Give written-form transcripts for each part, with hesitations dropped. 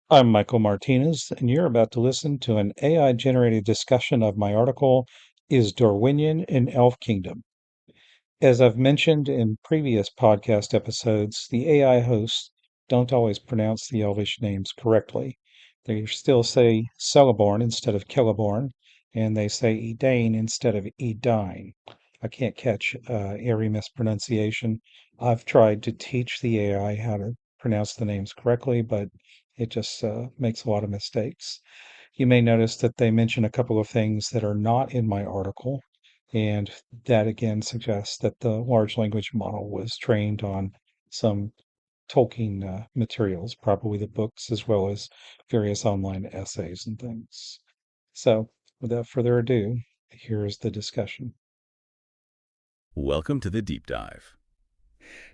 I'm Michael Martinez, and you're about to listen to an AI-generated discussion of my article, Is Dorwinion an Elf Kingdom? As I've mentioned in previous podcast episodes, the AI hosts don't always pronounce the Elvish names correctly. They still say Celeborn instead of Celeborn, and they say Edain instead of Edain. I can't catch every mispronunciation. I've tried to teach the AI how to pronounce the names correctly, but it just makes a lot of mistakes. You may notice that they mention a couple of things that are not in my article, and that again suggests that the large language model was trained on some Tolkien materials, probably the books, as well as various online essays and things. So, without further ado, here's the discussion. Welcome to the Deep Dive.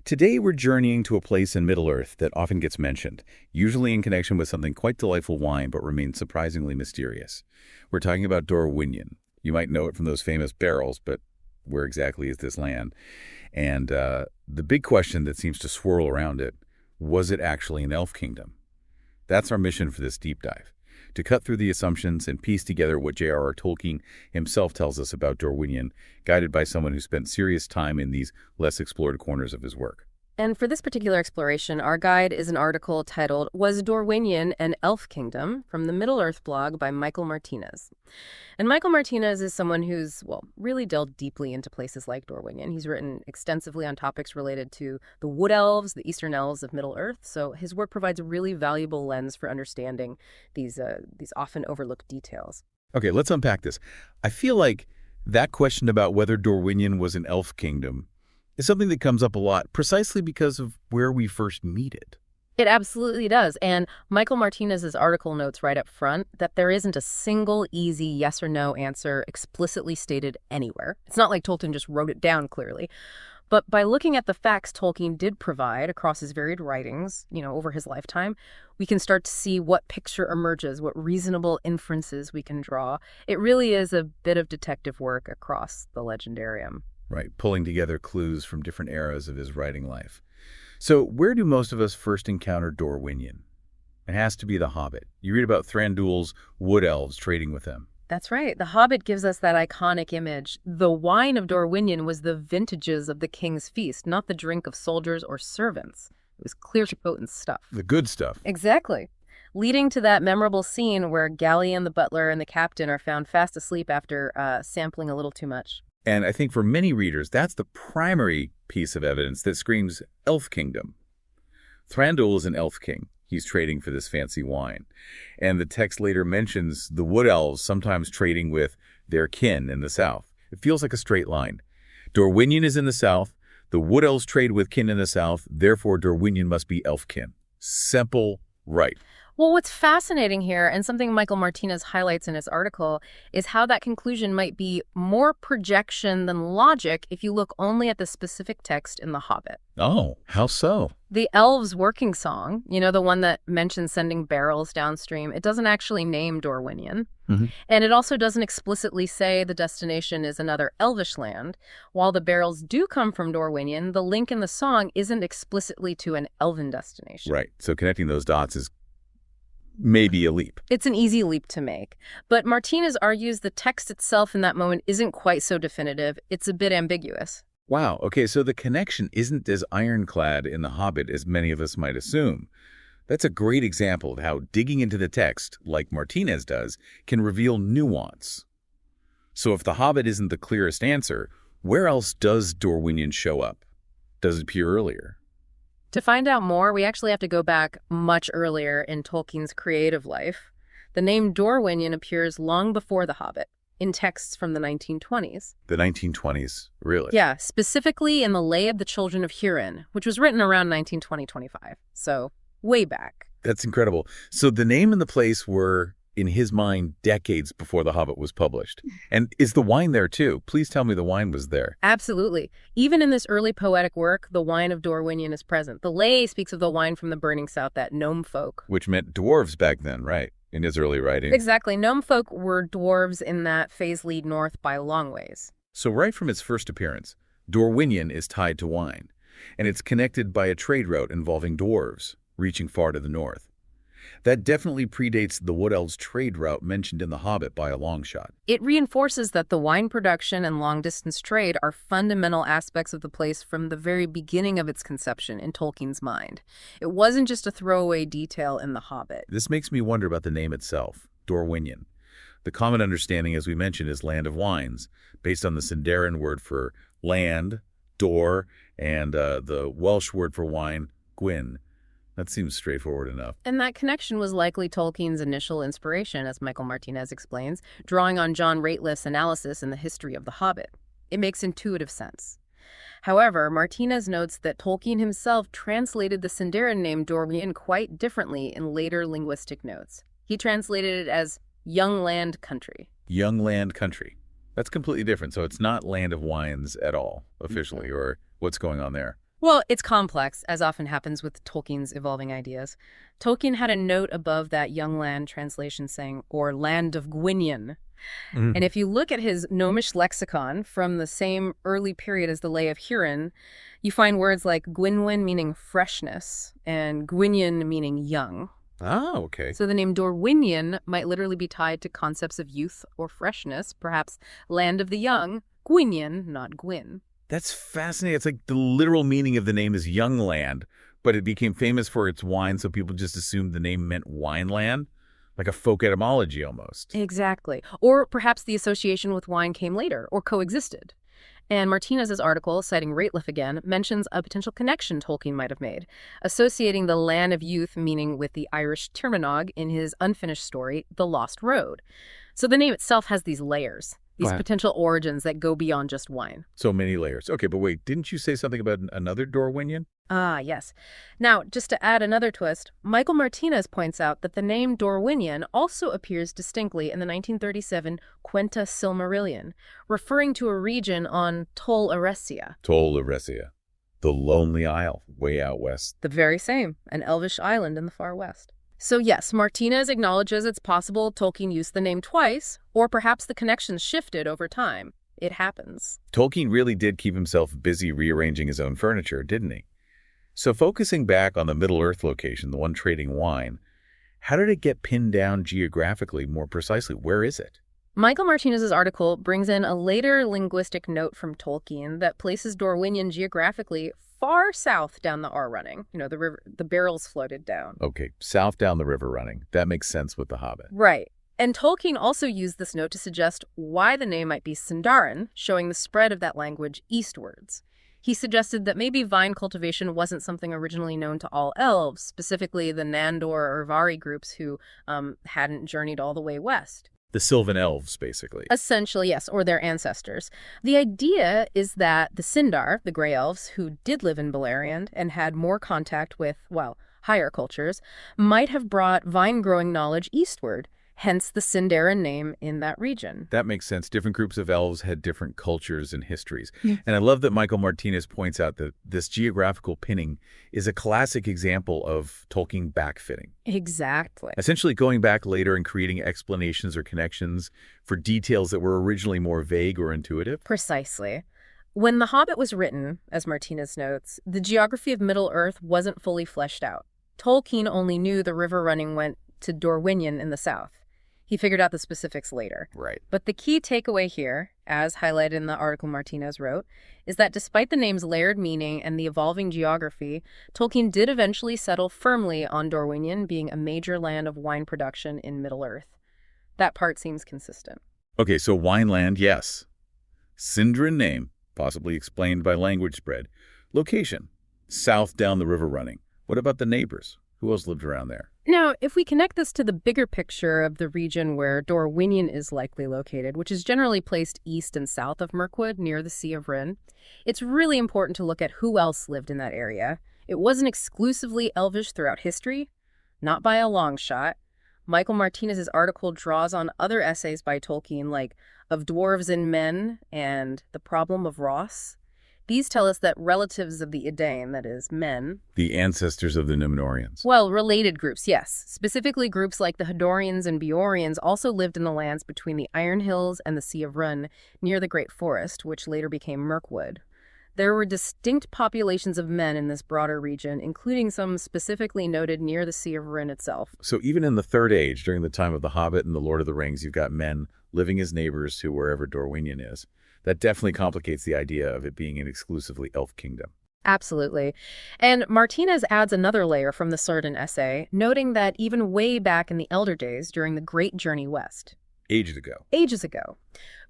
Today we're journeying to a place in Middle-earth that often gets mentioned, usually in connection with something quite delightful wine but remains surprisingly mysterious. We're talking about Dorwinion. You might know it from those famous barrels, but where exactly is this land? And the big question that seems to swirl around it, was it actually an elf kingdom? That's our mission for this deep dive, to cut through the assumptions and piece together what J.R.R. Tolkien himself tells us about Dorwinion, guided by someone who spent serious time in these less explored corners of his work. And for this particular exploration, our guide is an article titled Was Dorwinion an Elf Kingdom? From the Middle-earth blog by Michael Martinez. And Michael Martinez is someone who's, well, really delved deeply into places like Dorwinion. He's written extensively on topics related to the wood elves, the eastern elves of Middle-earth. So his work provides a really valuable lens for understanding these often overlooked details. Okay, let's unpack this. I feel like that question about whether Dorwinion was an elf kingdom is something that comes up a lot precisely because of where we first meet it. It absolutely does. And Michael Martinez's article notes right up front that there isn't a single easy yes or no answer explicitly stated anywhere. It's not like Tolkien just wrote it down clearly. But by looking at the facts Tolkien did provide across his varied writings, over his lifetime, we can start to see what picture emerges, what reasonable inferences we can draw. It really is a bit of detective work across the legendarium. Right, pulling together clues from different eras of his writing life. So where do most of us first encounter Dorwinion? It has to be The Hobbit. You read about Thranduil's wood elves trading with them. That's right. The Hobbit gives us that iconic image. The wine of Dorwinion was the vintages of the king's feast, not the drink of soldiers or servants. It was clear, potent stuff. The good stuff. Exactly. Leading to that memorable scene where Gallian, the butler, and the captain are found fast asleep after sampling a little too much. And I think for many readers, that's the primary piece of evidence that screams elf kingdom. Thranduil is an elf king. He's trading for this fancy wine. And the text later mentions the wood elves sometimes trading with their kin in the south. It feels like a straight line. Dorwinion is in the south. The wood elves trade with kin in the south. Therefore, Dorwinion must be elf kin. Simple, right. Well, what's fascinating here, and something Michael Martinez highlights in his article, is how that conclusion might be more projection than logic if you look only at the specific text in The Hobbit. Oh, how so? The elves' working song, the one that mentions sending barrels downstream, it doesn't actually name Dorwinion. Mm-hmm. And it also doesn't explicitly say the destination is another elvish land. While the barrels do come from Dorwinion, the link in the song isn't explicitly to an elven destination. Right. So connecting those dots is maybe a leap. It's an easy leap to make. But Martinez argues the text itself in that moment isn't quite so definitive. It's a bit ambiguous. Wow. Okay, so the connection isn't as ironclad in The Hobbit as many of us might assume. That's a great example of how digging into the text, like Martinez does, can reveal nuance. So if The Hobbit isn't the clearest answer, where else does Dorwinion show up? Does it appear earlier? To find out more, we actually have to go back much earlier in Tolkien's creative life. The name Dorwinion appears long before The Hobbit, in texts from the 1920s. The 1920s, really? Yeah, specifically in the Lay of the Children of Hurin, which was written around 1920-25, so way back. That's incredible. So the name and the place were, in his mind, decades before The Hobbit was published. And is the wine there, too? Please tell me the wine was there. Absolutely. Even in this early poetic work, the wine of Dorwinion is present. The Lay speaks of the wine from the burning south, that gnome folk. Which meant dwarves back then, right? In his early writing. Exactly. Gnome folk were dwarves in that phase lead north by long ways. So right from its first appearance, Dorwinion is tied to wine. And it's connected by a trade route involving dwarves, reaching far to the north. That definitely predates the Wood Elves trade route mentioned in The Hobbit by a long shot. It reinforces that the wine production and long-distance trade are fundamental aspects of the place from the very beginning of its conception in Tolkien's mind. It wasn't just a throwaway detail in The Hobbit. This makes me wonder about the name itself, Dorwinion. The common understanding, as we mentioned, is land of wines, based on the Sindarin word for land, dor, and the Welsh word for wine, gwyn. That seems straightforward enough. And that connection was likely Tolkien's initial inspiration, as Michael Martinez explains, drawing on John Rateliff's analysis in the history of The Hobbit. It makes intuitive sense. However, Martinez notes that Tolkien himself translated the Sindarin name Dorwinion quite differently in later linguistic notes. He translated it as young land country. Young land country. That's completely different. So it's not land of wines at all, officially, or what's going on there? Well, it's complex, as often happens with Tolkien's evolving ideas. Tolkien had a note above that young land translation saying, or land of Gwinion. And if you look at his gnomish lexicon from the same early period as the Lay of Hurin, you find words like Gwynwen meaning freshness and Gwinion meaning young. Oh, okay. So the name Dorwinion might literally be tied to concepts of youth or freshness, perhaps land of the young, Gwinion, not Gwyn. That's fascinating. It's like the literal meaning of the name is young land, but it became famous for its wine, so people just assumed the name meant wine land, like a folk etymology almost. Exactly. Or perhaps the association with wine came later or coexisted. And Martinez's article, citing Rateliff again, mentions a potential connection Tolkien might have made, associating the land of youth meaning with the Irish terminology in his unfinished story, The Lost Road. So the name itself has these layers, these potential origins that go beyond just wine. So many layers. Okay, but wait, didn't you say something about another Dorwinion? Ah, yes. Now, just to add another twist, Michael Martinez points out that the name Dorwinion also appears distinctly in the 1937 Quenta Silmarillion, referring to a region on Tol Eressëa. Tol Eressëa, the lonely isle way out west. The very same, an elvish island in the far west. So yes, Martinez acknowledges it's possible Tolkien used the name twice, or perhaps the connections shifted over time. It happens. Tolkien really did keep himself busy rearranging his own furniture, didn't he? So focusing back on the Middle-earth location, the one trading wine, how did it get pinned down geographically more precisely? Where is it? Michael Martinez's article brings in a later linguistic note from Tolkien that places Dorwinion geographically far south down the rhovanion. You know, the river, the barrels floated down. Okay, south down the river running. That makes sense with The Hobbit. Right. And Tolkien also used this note to suggest why the name might be Sindarin, showing the spread of that language eastwards. He suggested that maybe vine cultivation wasn't something originally known to all elves, specifically the Nandor or Vari groups who hadn't journeyed all the way west. The Sylvan Elves, basically. Essentially, yes, or their ancestors. The idea is that the Sindar, the Grey Elves, who did live in Beleriand and had more contact with, well, higher cultures, might have brought vine-growing knowledge eastward, hence the Sindarin name in that region. That makes sense. Different groups of elves had different cultures and histories. And I love that Michael Martinez points out that this geographical pinning is a classic example of Tolkien backfitting. Exactly. Essentially going back later and creating explanations or connections for details that were originally more vague or intuitive. Precisely. When The Hobbit was written, as Martinez notes, the geography of Middle-earth wasn't fully fleshed out. Tolkien only knew the river running went to Dorwinion in the south. He figured out the specifics later. Right. But the key takeaway here, as highlighted in the article Martinez wrote, is that despite the name's layered meaning and the evolving geography, Tolkien did eventually settle firmly on Dorwinion being a major land of wine production in Middle-earth. That part seems consistent. Okay, so wineland, yes. Sindarin name, possibly explained by language spread. Location, south down the river running. What about the neighbors? Who else lived around there? Now, if we connect this to the bigger picture of the region where Dorwinion is likely located, which is generally placed east and south of Mirkwood near the Sea of Rhûn, it's really important to look at who else lived in that area. It wasn't exclusively Elvish throughout history, not by a long shot. Michael Martinez's article draws on other essays by Tolkien like Of Dwarves and Men and The Problem of Ross. These tell us that relatives of the Edain, that is, men... The ancestors of the Númenóreans. Well, related groups, yes. Specifically, groups like the Hadorians and Beorians also lived in the lands between the Iron Hills and the Sea of Rhûn, near the Great Forest, which later became Mirkwood. There were distinct populations of men in this broader region, including some specifically noted near the Sea of Rhûn itself. So even in the Third Age, during the time of the Hobbit and the Lord of the Rings, you've got men living as neighbors to wherever Dorwinion is. That definitely complicates the idea of it being an exclusively elf kingdom. Absolutely. And Martinez adds another layer from the Círdan essay, noting that even way back in the Elder Days, during the Great Journey West, Ages ago,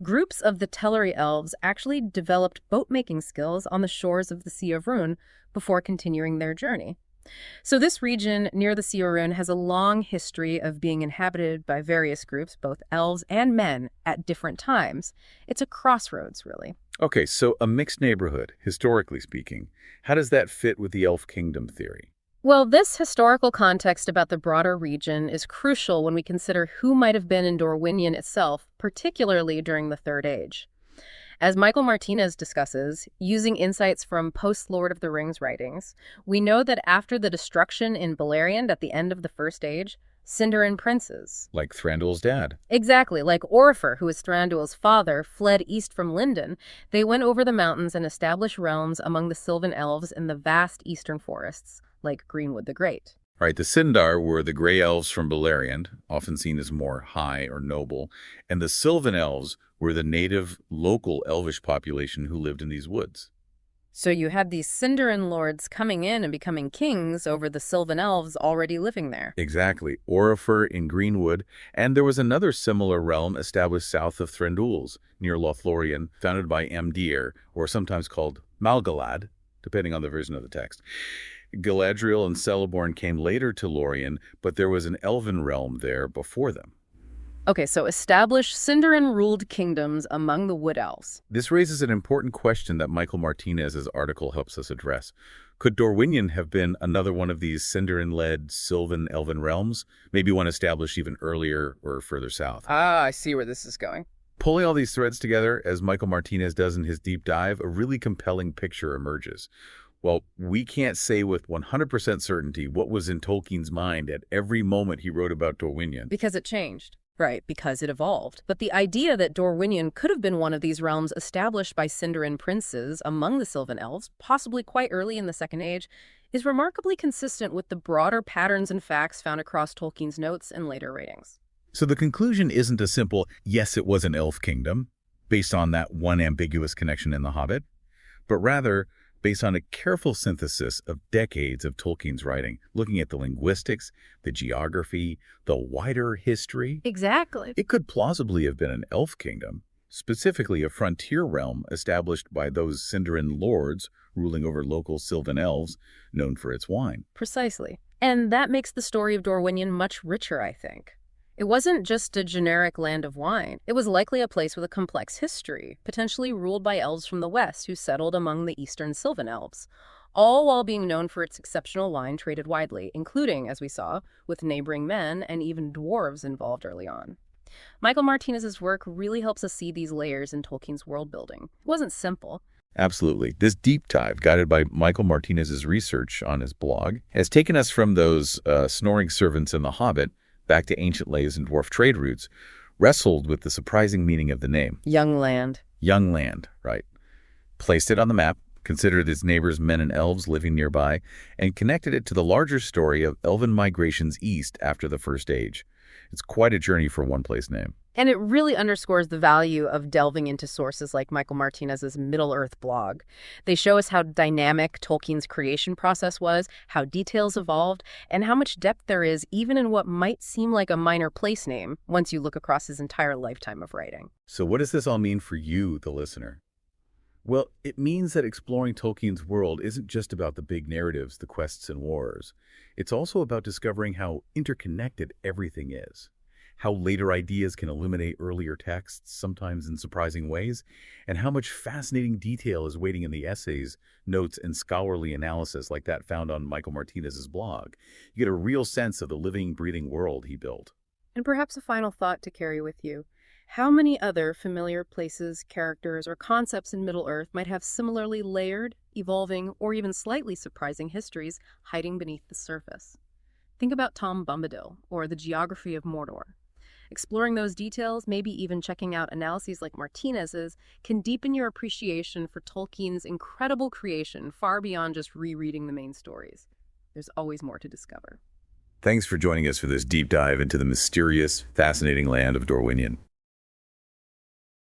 groups of the Teleri Elves actually developed boat-making skills on the shores of the Sea of Rhûn before continuing their journey. So this region near the Sea of Rhûn has a long history of being inhabited by various groups, both elves and men, at different times. It's a crossroads, really. Okay, so a mixed neighborhood, historically speaking. How does that fit with the elf kingdom theory? Well, this historical context about the broader region is crucial when we consider who might have been in Dorwinion itself, particularly during the Third Age. As Michael Martinez discusses, using insights from post-Lord of the Rings writings, we know that after the destruction in Beleriand at the end of the First Age, Sindarin princes, Like Thranduil's dad. exactly, like Orifer, who was Thranduil's father, fled east from Lindon. They went over the mountains and established realms among the Sylvan Elves in the vast eastern forests, like Greenwood the Great. Right, the Sindar were the gray elves from Beleriand, often seen as more high or noble, and the Sylvan Elves were the native, local elvish population who lived in these woods. So you had these Sindarin lords coming in and becoming kings over the Sylvan Elves already living there. Exactly, Orifer in Greenwood, and there was another similar realm established south of Thranduil's, near Lothlorien, founded by Amdir, or sometimes called Malgalad, depending on the version of the text. Galadriel and Celeborn came later to Lorien, but there was an elven realm there before them. Okay, so established Sindarin-ruled kingdoms among the Wood Elves. This raises an important question that Michael Martinez's article helps us address. Could Dorwinion have been another one of these Sindarin-led Sylvan elven realms, maybe one established even earlier or further south? Ah, I see where this is going. Pulling all these threads together, as Michael Martinez does in his deep dive, a really compelling picture emerges. Well, we can't say with 100% certainty what was in Tolkien's mind at every moment he wrote about Dorwinion. Because it changed. Right, because it evolved. But the idea that Dorwinion could have been one of these realms established by Sindarin princes among the Sylvan Elves, possibly quite early in the Second Age, is remarkably consistent with the broader patterns and facts found across Tolkien's notes and later writings. So the conclusion isn't a simple, yes, it was an elf kingdom, based on that one ambiguous connection in The Hobbit, but rather based on a careful synthesis of decades of Tolkien's writing, looking at the linguistics, the geography, the wider history. Exactly. It could plausibly have been an elf kingdom, specifically a frontier realm established by those Sindarin lords ruling over local Sylvan elves, known for its wine. Precisely. And that makes the story of Dorwinion much richer, I think. It wasn't just a generic land of wine. It was likely a place with a complex history, potentially ruled by elves from the west who settled among the eastern Sylvan Elves, all while being known for its exceptional wine traded widely, including, as we saw, with neighboring men and even dwarves involved early on. Michael Martinez's work really helps us see these layers in Tolkien's world building. It wasn't simple. Absolutely. This deep dive, guided by Michael Martinez's research on his blog, has taken us from those snoring servants in The Hobbit back to ancient lays and dwarf trade routes, wrestled with the surprising meaning of the name. Young land. Young land, right. Placed it on the map, considered its neighbors men and elves living nearby, and connected it to the larger story of elven migrations east after the First Age. It's quite a journey for one place name. And it really underscores the value of delving into sources like Michael Martinez's Middle-earth blog. They show us how dynamic Tolkien's creation process was, how details evolved, and how much depth there is even in what might seem like a minor place name once you look across his entire lifetime of writing. So what does this all mean for you, the listener? Well, it means that exploring Tolkien's world isn't just about the big narratives, the quests and wars. It's also about discovering how interconnected everything is, how later ideas can illuminate earlier texts, sometimes in surprising ways, and how much fascinating detail is waiting in the essays, notes, and scholarly analysis like that found on Michael Martinez's blog. You get a real sense of the living, breathing world he built. And perhaps a final thought to carry with you. How many other familiar places, characters, or concepts in Middle-earth might have similarly layered, evolving, or even slightly surprising histories hiding beneath the surface? Think about Tom Bombadil, or the geography of Mordor. Exploring those details, maybe even checking out analyses like Martinez's, can deepen your appreciation for Tolkien's incredible creation far beyond just rereading the main stories. There's always more to discover. Thanks for joining us for this deep dive into the mysterious, fascinating land of Dorwinion.